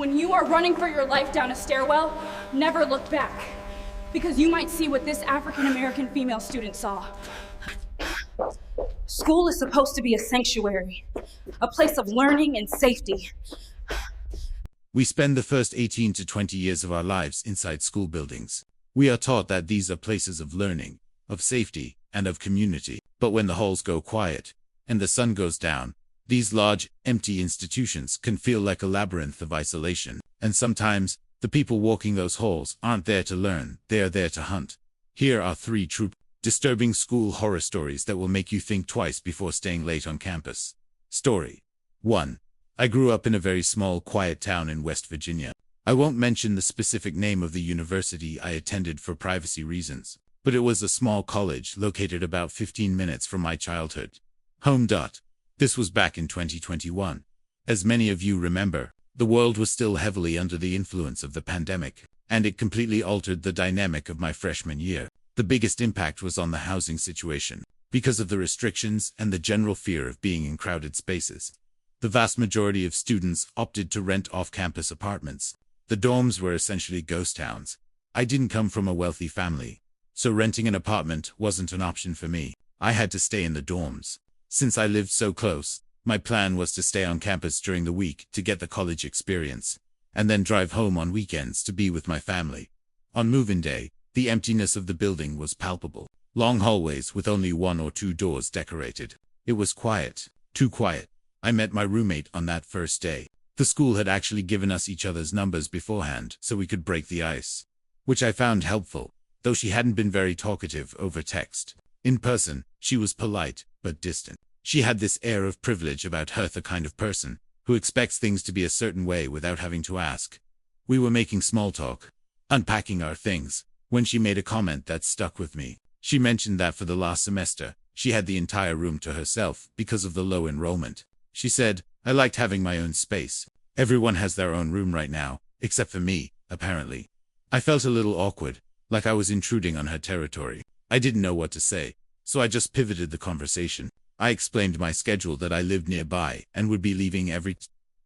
When you are running for your life down a stairwell, never look back, because you might see what this African-American female student saw. School is supposed to be a sanctuary, a place of learning and safety. We spend the first 18 to 20 years of our lives inside school buildings. We are taught that these are places of learning, of safety, and of community. But when the halls go quiet, and the sun goes down, these large, empty institutions can feel like a labyrinth of isolation. And sometimes, the people walking those halls aren't there to learn, they are there to hunt. Here are 3 true, disturbing school horror stories that will make you think twice before staying late on campus. Story 1. I grew up in a very small, quiet town in West Virginia. I won't mention the specific name of the university I attended for privacy reasons, but it was a small college located about 15 minutes from my childhood home. This was back in 2021. As many of you remember, the world was still heavily under the influence of the pandemic, and it completely altered the dynamic of my freshman year. The biggest impact was on the housing situation, because of the restrictions and the general fear of being in crowded spaces. The vast majority of students opted to rent off-campus apartments. The dorms were essentially ghost towns. I didn't come from a wealthy family, so renting an apartment wasn't an option for me. I had to stay in the dorms. Since I lived so close, my plan was to stay on campus during the week to get the college experience, and then drive home on weekends to be with my family. On move-in day, the emptiness of the building was palpable. Long hallways with only 1 or 2 doors decorated. It was quiet, too quiet. I met my roommate on that first day. The school had actually given us each other's numbers beforehand so we could break the ice, which I found helpful, though she hadn't been very talkative over text. In person, she was polite, but distant. She had this air of privilege about her, the kind of person who expects things to be a certain way without having to ask. We were making small talk, unpacking our things, when she made a comment that stuck with me. She mentioned that for the last semester, she had the entire room to herself because of the low enrollment. She said, "I liked having my own space. Everyone has their own room right now, except for me, apparently." I felt a little awkward, like I was intruding on her territory. I didn't know what to say, so I just pivoted the conversation. I explained my schedule, that I lived nearby and would be leaving every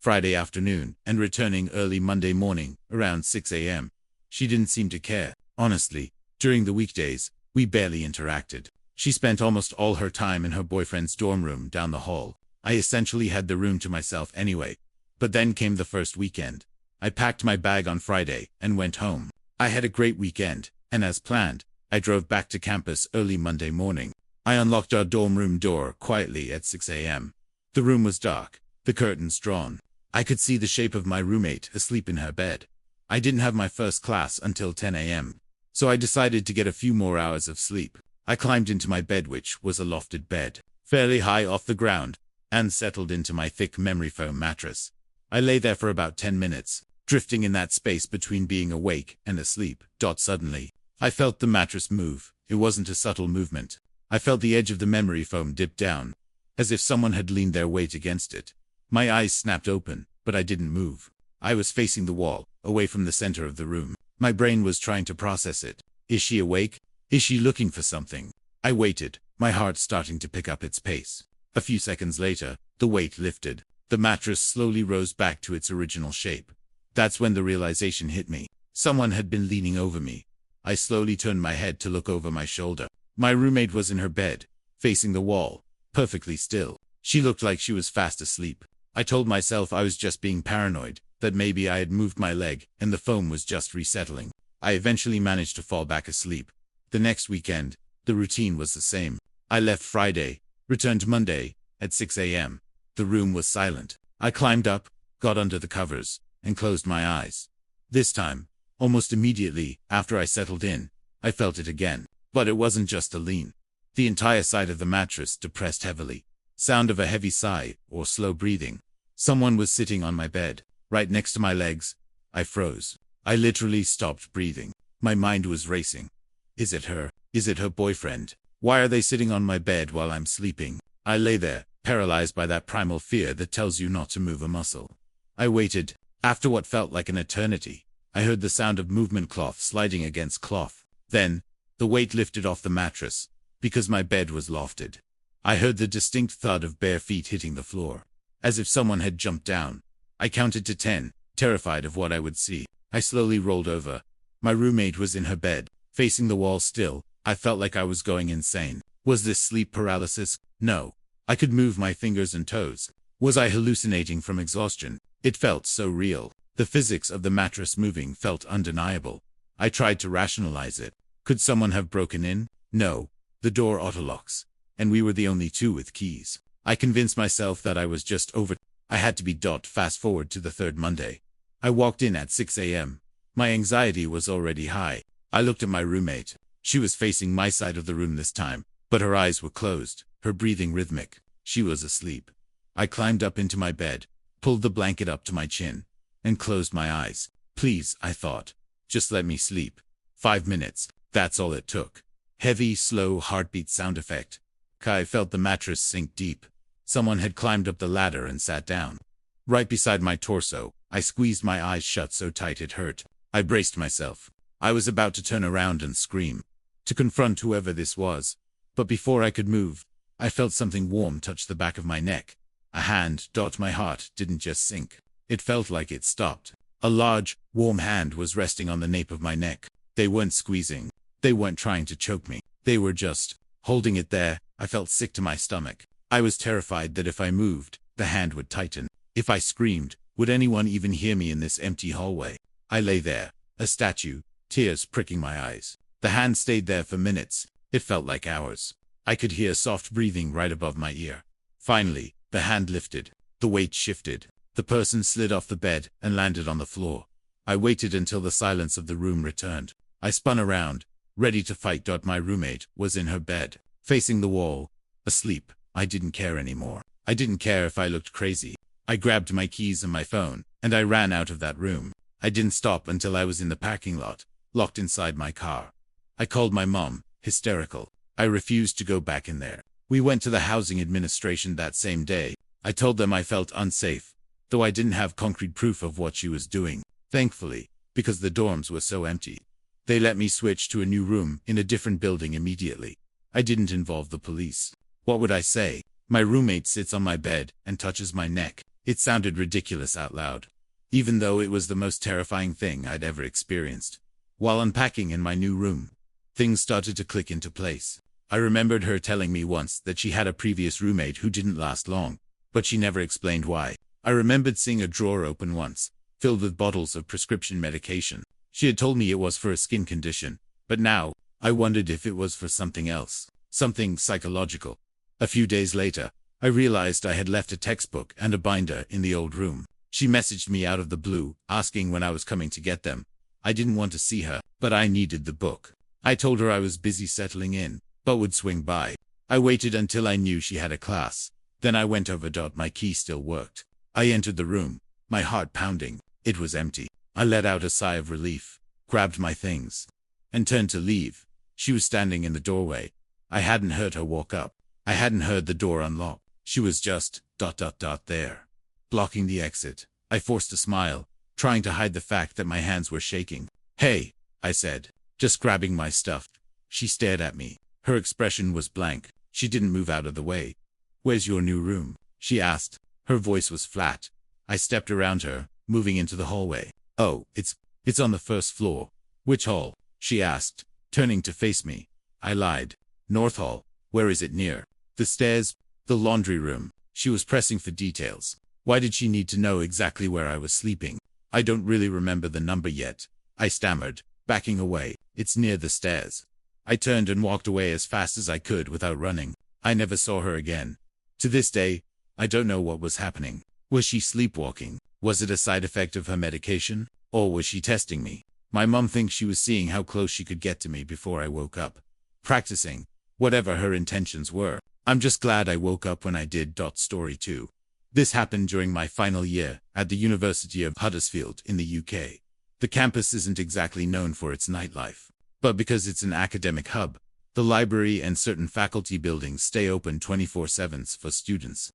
Friday afternoon and returning early Monday morning around 6 a.m. She didn't seem to care. Honestly, during the weekdays, we barely interacted. She spent almost all her time in her boyfriend's dorm room down the hall. I essentially had the room to myself anyway. But then came the first weekend. I packed my bag on Friday and went home. I had a great weekend, and as planned, I drove back to campus early Monday morning. I unlocked our dorm room door quietly at 6 a.m. The room was dark, the curtains drawn. I could see the shape of my roommate asleep in her bed. I didn't have my first class until 10 a.m., so I decided to get a few more hours of sleep. I climbed into my bed, which was a lofted bed, fairly high off the ground, and settled into my thick memory foam mattress. I lay there for about 10 minutes, drifting in that space between being awake and asleep. Suddenly, I felt the mattress move. It wasn't a subtle movement. I felt the edge of the memory foam dip down, as if someone had leaned their weight against it. My eyes snapped open, but I didn't move. I was facing the wall, away from the center of the room. My brain was trying to process it. Is she awake? Is she looking for something? I waited, my heart starting to pick up its pace. A few seconds later, the weight lifted. The mattress slowly rose back to its original shape. That's when the realization hit me. Someone had been leaning over me. I slowly turned my head to look over my shoulder. My roommate was in her bed, facing the wall, perfectly still. She looked like she was fast asleep. I told myself I was just being paranoid, that maybe I had moved my leg and the foam was just resettling. I eventually managed to fall back asleep. The next weekend, the routine was the same. I left Friday, returned Monday, at 6 a.m. The room was silent. I climbed up, got under the covers, and closed my eyes. This time, almost immediately after I settled in, I felt it again. But it wasn't just a lean. The entire side of the mattress depressed heavily. Sound of a heavy sigh, or slow breathing. Someone was sitting on my bed, right next to my legs. I froze. I literally stopped breathing. My mind was racing. Is it her? Is it her boyfriend? Why are they sitting on my bed while I'm sleeping? I lay there, paralyzed by that primal fear that tells you not to move a muscle. I waited. After what felt like an eternity, I heard the sound of movement, cloth sliding against cloth. Then, the weight lifted off the mattress, because my bed was lofted. I heard the distinct thud of bare feet hitting the floor, as if someone had jumped down. I counted to 10, terrified of what I would see. I slowly rolled over. My roommate was in her bed, facing the wall still. I felt like I was going insane. Was this sleep paralysis? No. I could move my fingers and toes. Was I hallucinating from exhaustion? It felt so real. The physics of the mattress moving felt undeniable. I tried to rationalize it. Could someone have broken in? No. The door auto-locks. And we were the only two with keys. I convinced myself that I was just over. I had to be. Fast forward to the third Monday. I walked in at 6 a.m. My anxiety was already high. I looked at my roommate. She was facing my side of the room this time, but her eyes were closed, her breathing rhythmic. She was asleep. I climbed up into my bed, pulled the blanket up to my chin, and closed my eyes. Please, I thought. Just let me sleep. 5 minutes. That's all it took. Heavy, slow heartbeat sound effect. Kai felt the mattress sink deep. Someone had climbed up the ladder and sat down. Right beside my torso, I squeezed my eyes shut so tight it hurt. I braced myself. I was about to turn around and scream, to confront whoever this was. But before I could move, I felt something warm touch the back of my neck. A hand. My heart didn't just sink. It felt like it stopped. A large, warm hand was resting on the nape of my neck. They weren't squeezing. They weren't trying to choke me. They were just holding it there. I felt sick to my stomach. I was terrified that if I moved, the hand would tighten. If I screamed, would anyone even hear me in this empty hallway? I lay there, a statue, tears pricking my eyes. The hand stayed there for minutes. It felt like hours. I could hear soft breathing right above my ear. Finally, the hand lifted. The weight shifted. The person slid off the bed and landed on the floor. I waited until the silence of the room returned. I spun around, ready to fight. My roommate was in her bed, facing the wall, asleep. I didn't care anymore. I didn't care if I looked crazy. I grabbed my keys and my phone, and I ran out of that room. I didn't stop until I was in the parking lot, locked inside my car. I called my mom, hysterical. I refused to go back in there. We went to the housing administration that same day. I told them I felt unsafe, though I didn't have concrete proof of what she was doing. Thankfully, because the dorms were so empty, they let me switch to a new room in a different building immediately. I didn't involve the police. What would I say? My roommate sits on my bed and touches my neck. It sounded ridiculous out loud, even though it was the most terrifying thing I'd ever experienced. While unpacking in my new room, things started to click into place. I remembered her telling me once that she had a previous roommate who didn't last long, but she never explained why. I remembered seeing a drawer open once, filled with bottles of prescription medication. She had told me it was for a skin condition, but now, I wondered if it was for something else, something psychological. A few days later, I realized I had left a textbook and a binder in the old room. She messaged me out of the blue, asking when I was coming to get them. I didn't want to see her, but I needed the book. I told her I was busy settling in, but would swing by. I waited until I knew she had a class. Then I went over. My key still worked. I entered the room, my heart pounding. It was empty. I let out a sigh of relief, grabbed my things, and turned to leave. She was standing in the doorway. I hadn't heard her walk up. I hadn't heard the door unlock. She was just there, blocking the exit. I forced a smile, trying to hide the fact that my hands were shaking. "Hey," I said, just grabbing my stuff. She stared at me. Her expression was blank. She didn't move out of the way. "Where's your new room?" she asked. Her voice was flat. I stepped around her, moving into the hallway. "Oh, it's on the first floor." "Which hall?" she asked, turning to face me. I lied. "North Hall." "Where is it near?" "The stairs, the laundry room." She was pressing for details. Why did she need to know exactly where I was sleeping? "I don't really remember the number yet," I stammered, backing away. "It's near the stairs." I turned and walked away as fast as I could without running. I never saw her again. To this day, I don't know what was happening. Was she sleepwalking? Was it a side effect of her medication? Or was she testing me? My mom thinks she was seeing how close she could get to me before I woke up. Practicing, whatever her intentions were. I'm just glad I woke up when I did. Story 2. This happened during my final year at the University of Huddersfield in the UK. The campus isn't exactly known for its nightlife, but because it's an academic hub, the library and certain faculty buildings stay open 24/7 for students.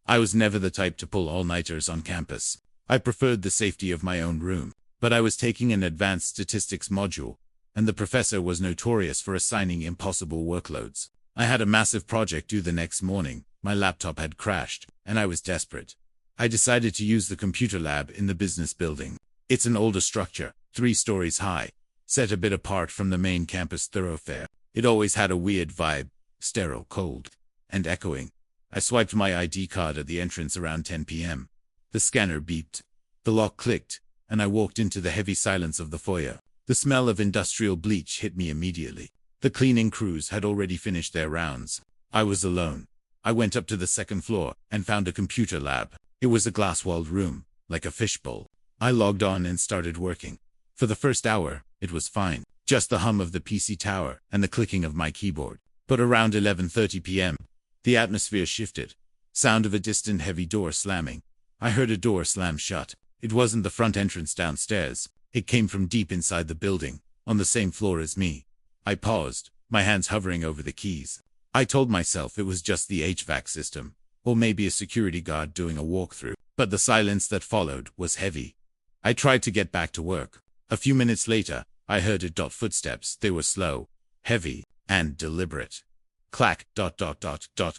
I was never the type to pull all-nighters on campus. I preferred the safety of my own room, but I was taking an advanced statistics module, and the professor was notorious for assigning impossible workloads. I had a massive project due the next morning. My laptop had crashed, and I was desperate. I decided to use the computer lab in the business building. It's an older structure, 3 stories high, set a bit apart from the main campus thoroughfare. It always had a weird vibe, sterile, cold, and echoing. I swiped my ID card at the entrance around 10 p.m. The scanner beeped. The lock clicked, and I walked into the heavy silence of the foyer. The smell of industrial bleach hit me immediately. The cleaning crews had already finished their rounds. I was alone. I went up to the 2nd floor and found a computer lab. It was a glass-walled room, like a fishbowl. I logged on and started working. For the first hour, it was fine. Just the hum of the PC tower and the clicking of my keyboard. But around 11:30 p.m., the atmosphere shifted. Sound of a distant heavy door slamming. I heard a door slam shut. It wasn't the front entrance downstairs. It came from deep inside the building, on the same floor as me. I paused, my hands hovering over the keys. I told myself it was just the HVAC system, or maybe a security guard doing a walkthrough. But the silence that followed was heavy. I tried to get back to work. A few minutes later, I heard footsteps. They were slow, heavy, and deliberate. Clack,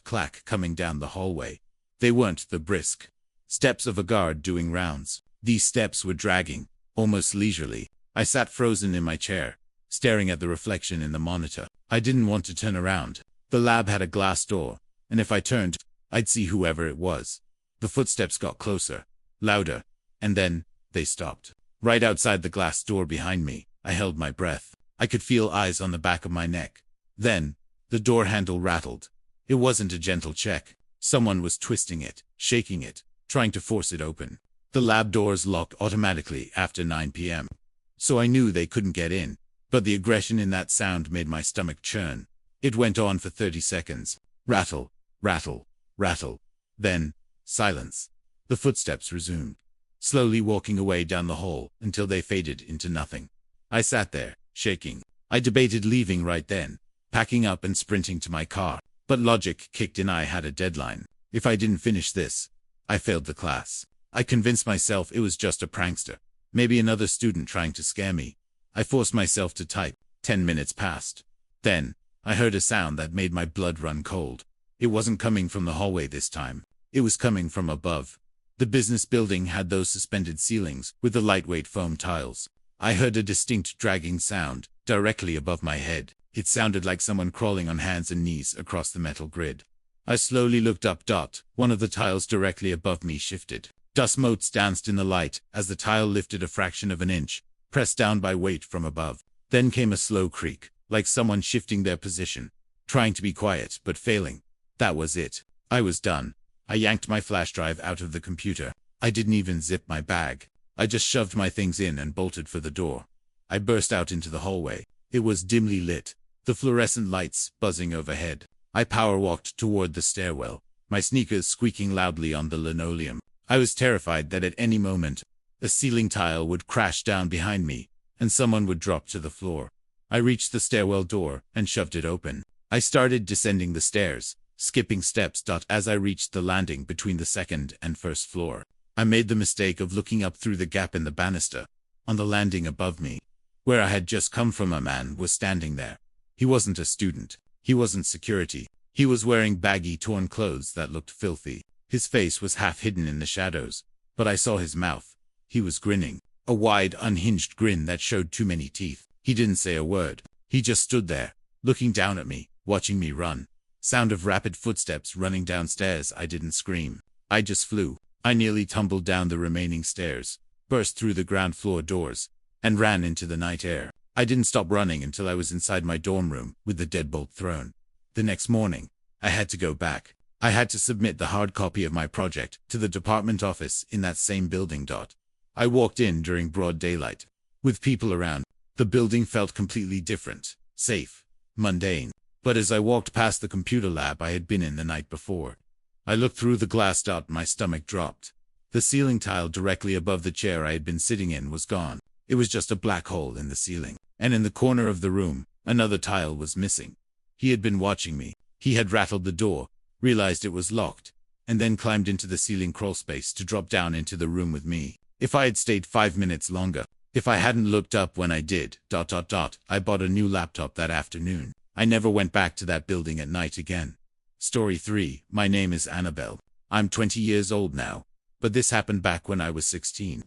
clack coming down the hallway. They weren't the brisk steps of a guard doing rounds. These steps were dragging, almost leisurely. I sat frozen in my chair, staring at the reflection in the monitor. I didn't want to turn around. The lab had a glass door, and if I turned, I'd see whoever it was. The footsteps got closer, louder, and then they stopped. Right outside the glass door behind me, I held my breath. I could feel eyes on the back of my neck. Then, the door handle rattled. It wasn't a gentle check. Someone was twisting it, shaking it, trying to force it open. The lab doors locked automatically after 9 p.m. So I knew they couldn't get in. But the aggression in that sound made my stomach churn. It went on for 30 seconds. Rattle, rattle, rattle. Then, silence. The footsteps resumed, slowly walking away down the hall until they faded into nothing. I sat there, shaking. I debated leaving right then, packing up and sprinting to my car. But logic kicked in. I had a deadline. If I didn't finish this, I failed the class. I convinced myself it was just a prankster. Maybe another student trying to scare me. I forced myself to type. 10 minutes passed. Then, I heard a sound that made my blood run cold. It wasn't coming from the hallway this time. It was coming from above. The business building had those suspended ceilings with the lightweight foam tiles. I heard a distinct dragging sound directly above my head. It sounded like someone crawling on hands and knees across the metal grid. I slowly looked up. One of the tiles directly above me shifted. Dust motes danced in the light as the tile lifted a fraction of an inch, pressed down by weight from above. Then came a slow creak, like someone shifting their position, trying to be quiet but failing. That was it. I was done. I yanked my flash drive out of the computer. I didn't even zip my bag. I just shoved my things in and bolted for the door. I burst out into the hallway. It was dimly lit, the fluorescent lights buzzing overhead. I power-walked toward the stairwell, my sneakers squeaking loudly on the linoleum. I was terrified that at any moment, a ceiling tile would crash down behind me, and someone would drop to the floor. I reached the stairwell door and shoved it open. I started descending the stairs, skipping steps. As I reached the landing between the 2nd and 1st floor, I made the mistake of looking up through the gap in the banister. On the landing above me, where I had just come from, a man was standing there. He wasn't a student. He wasn't security. He was wearing baggy, torn clothes that looked filthy. His face was half hidden in the shadows, but I saw his mouth. He was grinning, a wide, unhinged grin that showed too many teeth. He didn't say a word. He just stood there, looking down at me, watching me run. Sound of rapid footsteps running downstairs. I didn't scream. I just flew. I nearly tumbled down the remaining stairs, burst through the ground floor doors, and ran into the night air. I didn't stop running until I was inside my dorm room with the deadbolt thrown. The next morning, I had to go back. I had to submit the hard copy of my project to the department office in that same building. I walked in during broad daylight. With people around, the building felt completely different, safe, mundane. But as I walked past the computer lab I had been in the night before, I looked through the glass. My stomach dropped. The ceiling tile directly above the chair I had been sitting in was gone. It was just a black hole in the ceiling. And in the corner of the room, another tile was missing. He had been watching me. He had rattled the door, realized it was locked, and then climbed into the ceiling crawlspace to drop down into the room with me. If I had stayed 5 minutes longer, if I hadn't looked up when I did, I bought a new laptop that afternoon. I never went back to that building at night again. Story 3. My name is Annabelle. I'm 20 years old now. but this happened back when I was 16,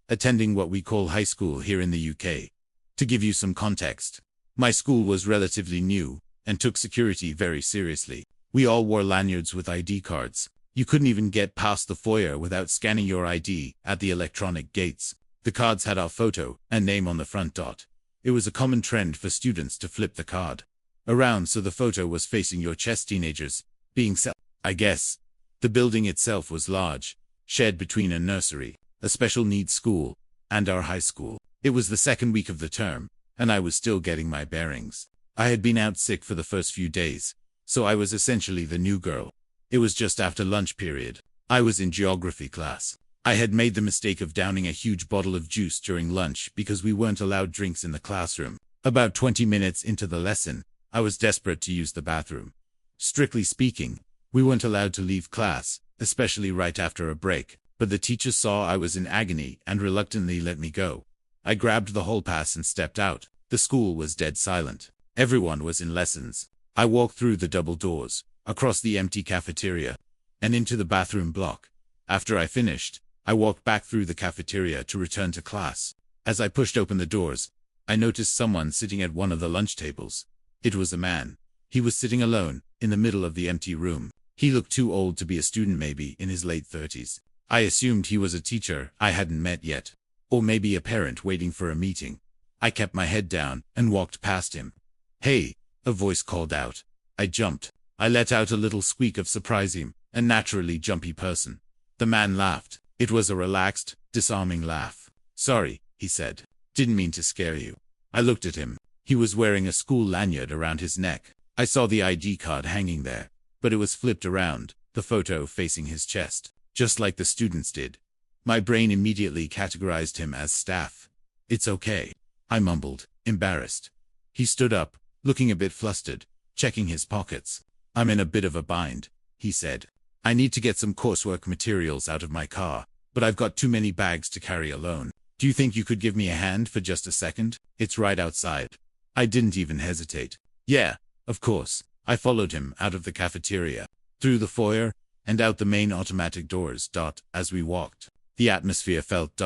attending what we call high school here in the UK. To give you some context, my school was relatively new and took security very seriously. We all wore lanyards with ID cards. You couldn't even get past the foyer without scanning your ID at the electronic gates. The cards had our photo and name on the front dot. It was a common trend for students to flip the card around so the photo was facing your chest. Teenagers being I guess. The building itself was large, shared between a nursery, a special needs school, and our high school. It was the second week of the term, and I was still getting my bearings. I had been out sick for the first few days, so I was essentially the new girl. It was just after lunch period. I was in geography class. I had made the mistake of downing a huge bottle of juice during lunch because we weren't allowed drinks in the classroom. About 20 minutes into the lesson, I was desperate to use the bathroom. Strictly speaking, we weren't allowed to leave class, especially right after a break, but the teacher saw I was in agony and reluctantly let me go. I grabbed the hall pass and stepped out. The school was dead silent. Everyone was in lessons. I walked through the double doors, across the empty cafeteria, and into the bathroom block. After I finished, I walked back through the cafeteria to return to class. As I pushed open the doors, I noticed someone sitting at one of the lunch tables. It was a man. He was sitting alone, in the middle of the empty room. He looked too old to be a student, maybe in his late 30s. I assumed he was a teacher I hadn't met yet, or maybe a parent waiting for a meeting. I kept my head down and walked past him. "Hey," a voice called out. I jumped. I let out a little squeak of surprise. Him, a naturally jumpy person. The man laughed. It was a relaxed, disarming laugh. "Sorry," he said. "Didn't mean to scare you." I looked at him. He was wearing a school lanyard around his neck. I saw the ID card hanging there, but it was flipped around, the photo facing his chest, just like the students did. My brain immediately categorized him as staff. "It's okay," I mumbled, embarrassed. He stood up, looking a bit flustered, checking his pockets. "I'm in a bit of a bind," he said. "I need to get some coursework materials out of my car, but I've got too many bags to carry alone. Do you think you could give me a hand for just a second? It's right outside." I didn't even hesitate. "Yeah, of course." I followed him out of the cafeteria, through the foyer, and out the main automatic doors. As we walked, the atmosphere felt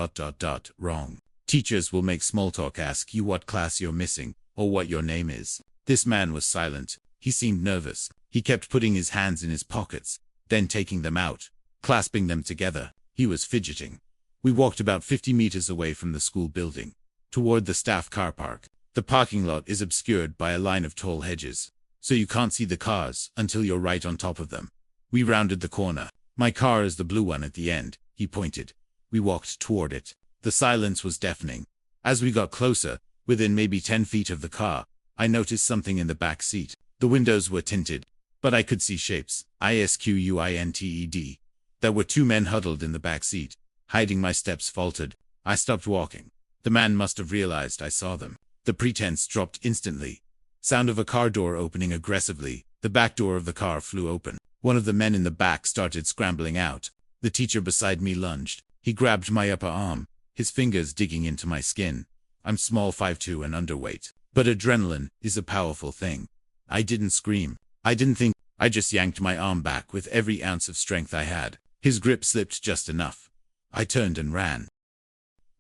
wrong. Teachers will make small talk, ask you what class you're missing, or what your name is. This man was silent. He seemed nervous. He kept putting his hands in his pockets, then taking them out, clasping them together. He was fidgeting. We walked about 50 meters away from the school building, toward the staff car park. The parking lot is obscured by a line of tall hedges, so you can't see the cars until you're right on top of them. We rounded the corner. "My car is the blue one at the end," he pointed. We walked toward it. The silence was deafening. As we got closer, within maybe 10 feet of the car, I noticed something in the back seat. The windows were tinted, but I could see shapes. ISQUINTED. There were two men huddled in the back seat. Hiding my steps faltered. I stopped walking. The man must have realized I saw them. The pretense dropped instantly. Sound of a car door opening aggressively. The back door of the car flew open. One of the men in the back started scrambling out. The teacher beside me lunged. He grabbed my upper arm, his fingers digging into my skin. I'm small, 5'2" and underweight. But adrenaline is a powerful thing. I didn't scream. I didn't think. I just yanked my arm back with every ounce of strength I had. His grip slipped just enough. I turned and ran.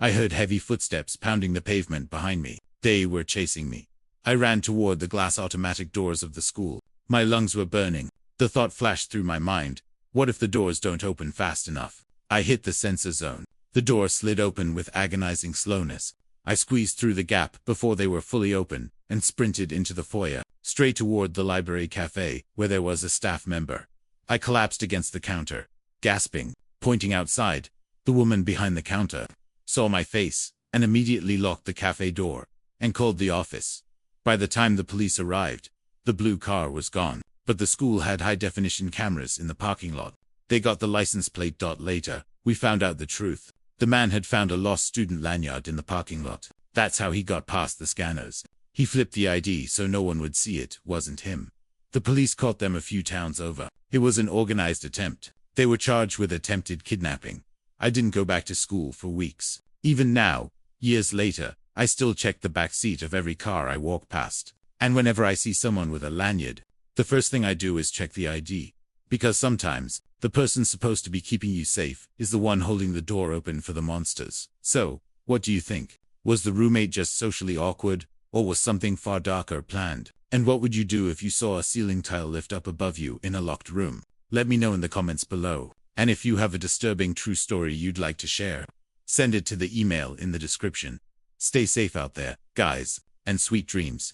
I heard heavy footsteps pounding the pavement behind me. They were chasing me. I ran toward the glass automatic doors of the school. My lungs were burning. The thought flashed through my mind. What if the doors don't open fast enough? I hit the sensor zone. The door slid open with agonizing slowness. I squeezed through the gap before they were fully open and sprinted into the foyer, straight toward the library cafe, where there was a staff member. I collapsed against the counter, gasping, pointing outside. The woman behind the counter saw my face and immediately locked the cafe door and called the office. By the time the police arrived, the blue car was gone, but the school had high-definition cameras in the parking lot. They got the license plate. Later, we found out the truth. The man had found a lost student lanyard in the parking lot. That's how he got past the scanners. He flipped the ID so no one would see it wasn't him. The police caught them a few towns over. It was an organized attempt. They were charged with attempted kidnapping. I didn't go back to school for weeks. Even now, years later, I still check the back seat of every car I walk past. And whenever I see someone with a lanyard, the first thing I do is check the ID. Because sometimes, the person supposed to be keeping you safe is the one holding the door open for the monsters. So, what do you think? Was the roommate just socially awkward, or was something far darker planned? And what would you do if you saw a ceiling tile lift up above you in a locked room? Let me know in the comments below. And if you have a disturbing true story you'd like to share, send it to the email in the description. Stay safe out there, guys, and sweet dreams.